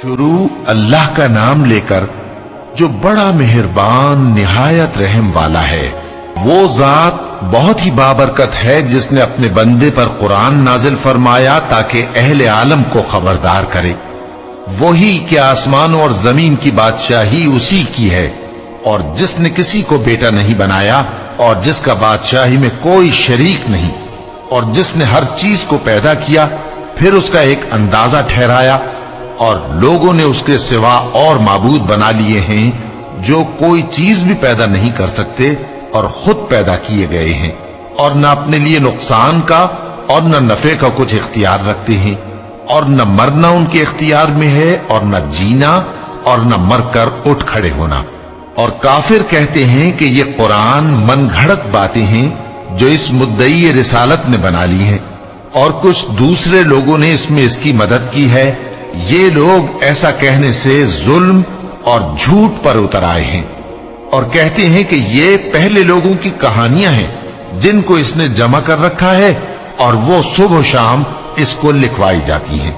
شروع اللہ کا نام لے کر جو بڑا مہربان نہایت رحم والا ہے۔ وہ ذات بہت ہی بابرکت ہے جس نے اپنے بندے پر قرآن نازل فرمایا تاکہ اہل عالم کو خبردار کرے۔ وہی کہ آسمانوں اور زمین کی بادشاہی اسی کی ہے، اور جس نے کسی کو بیٹا نہیں بنایا اور جس کا بادشاہی میں کوئی شریک نہیں، اور جس نے ہر چیز کو پیدا کیا پھر اس کا ایک اندازہ ٹھہرایا، اور لوگوں نے اس کے سوا اور معبود بنا لیے ہیں جو کوئی چیز بھی پیدا نہیں کر سکتے اور خود پیدا کیے گئے ہیں، اور نہ اپنے لیے نقصان کا اور نہ نفع کا کچھ اختیار رکھتے ہیں، اور نہ مرنا ان کے اختیار میں ہے اور نہ جینا اور نہ مر کر اٹھ کھڑے ہونا۔ اور کافر کہتے ہیں کہ یہ قرآن من گھڑت باتیں ہیں جو اس مدعی رسالت نے بنا لی ہیں، اور کچھ دوسرے لوگوں نے اس میں اس کی مدد کی ہے۔ یہ لوگ ایسا کہنے سے ظلم اور جھوٹ پر اتر آئے ہیں، اور کہتے ہیں کہ یہ پہلے لوگوں کی کہانیاں ہیں جن کو اس نے جمع کر رکھا ہے، اور وہ صبح و شام اس کو لکھوائی جاتی ہیں۔